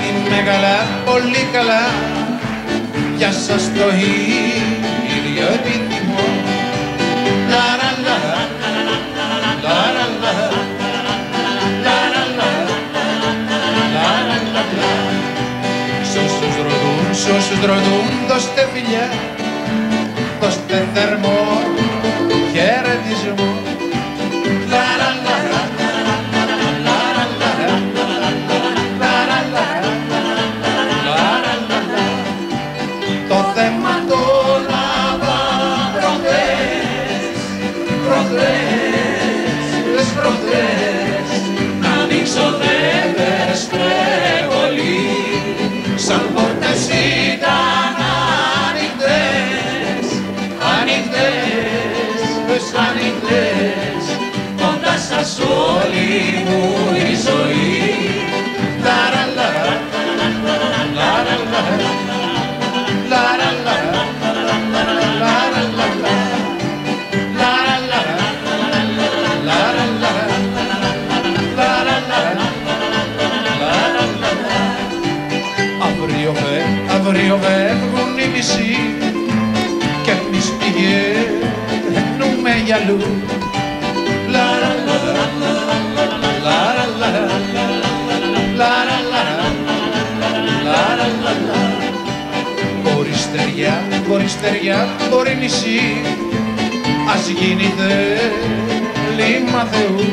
Είμαι καλά, πολύ καλά, για σας το ίδιο επιθυμώ. Λαραλα, λαραλα, λαραλα, λαραλα. Σ' όσους ρωτούν, δώστε φιλιά, δώστε θερμό χαιρετισμό. Λαραλα, το θέμα τώρα προχθές να μην ξοδεύεστε πολύ, σαν πόρτες ήταν ανοιχτές, κοντά σας όλη μου η ζωή. Λαραλα, λαραλα, αύριο φεύγουν οι μισοί κι εμείς πηγαίνουμε για αλλού. Μπορεί στεριά, μπορεί νησί, ας γίνει θέλημα Θεού.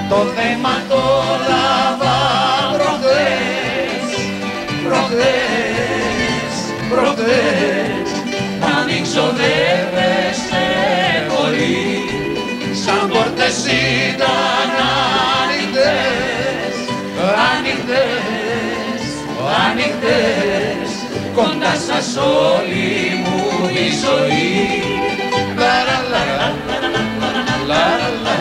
Το θέμα το λάβα προχθές, να μην ξοδεύεστε πολύ, σαν πόρτες ήταν ανοιχτές, κοντά σας όλη μου η ζωή. Λαραλα, λαραλα,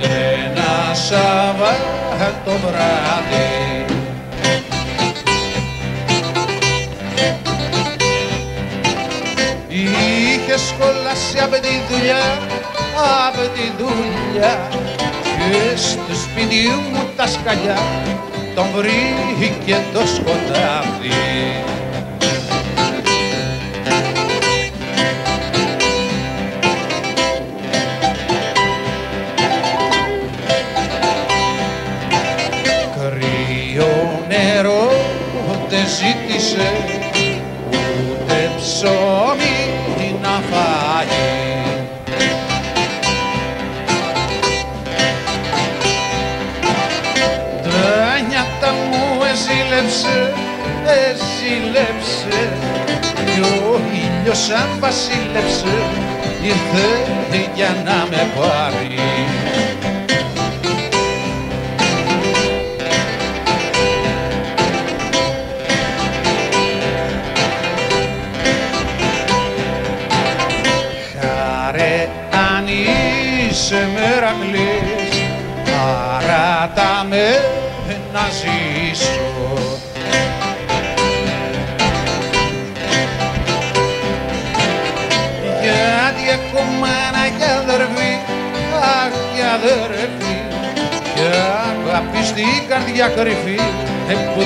ένα Σαββάτο βράδυ είχε σχολάσει απ' τη δουλειά και στο σπίτι μου τα σκαλιά τον βρήκε το σκοτάδι. Ζήτησε ούτε ψωμί να φάει, τα νιάτα μου έζηλεψε κι ο ήλιος σαν βασίλεψε ήρθε για να με πάρει. Είσαι μερακλής, παράτα με να ζήσω. Γιατί έχω μάνα κι αδερφή, αχ κι αδερφή, κι αγάπη στην καρδιά κρυφή που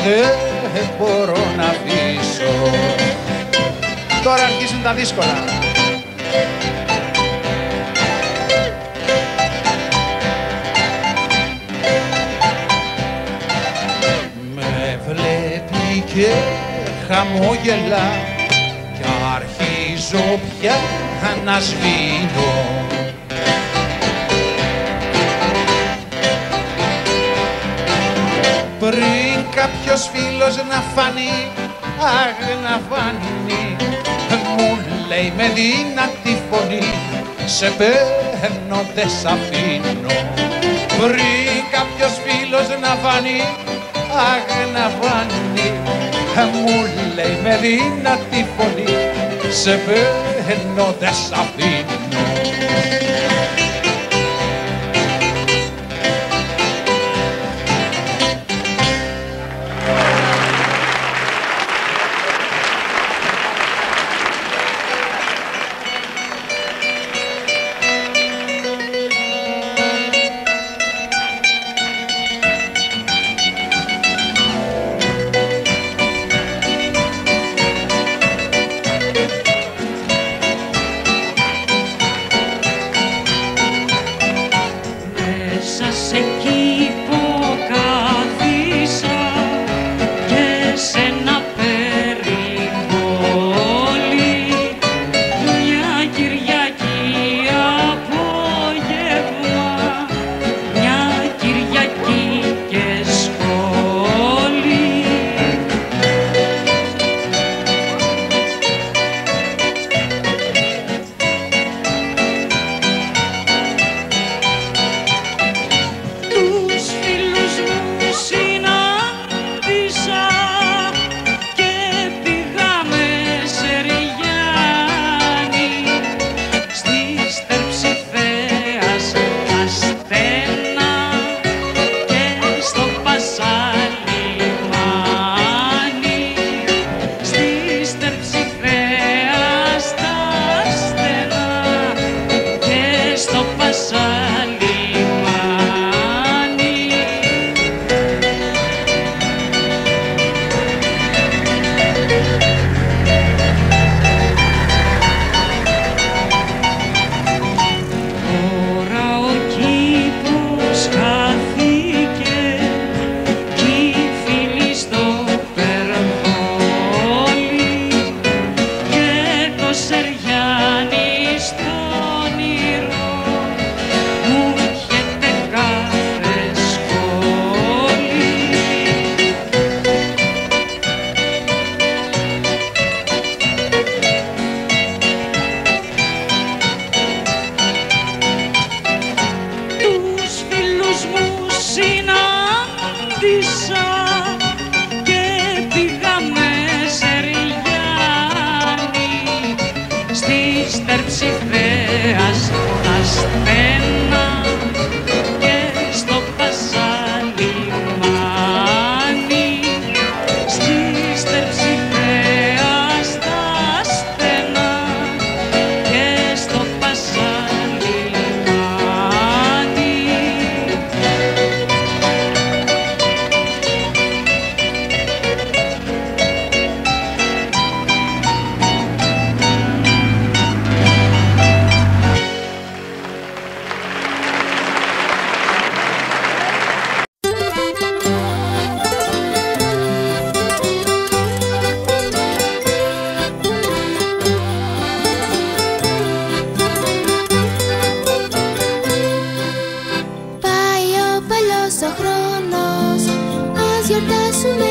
δεν μπορώ να αφήσω. Τώρα αρχίζουν τα δύσκολα. και χαμόγελα κι αρχίζω πια να σβήνω. Πριν κάποιος φίλος να φανεί, αχ να φανεί, μου λέει με δυνατή φωνή, σε παίρνω δε σ' αφήνω. Πριν κάποιος φίλος να φανεί, αχ να φανεί, μου λέει με δυνατή φωνή, σε παίρνω δε σ' αφήνω. Πάει ο παλιός ο χρόνος, ας γιορτάσουμε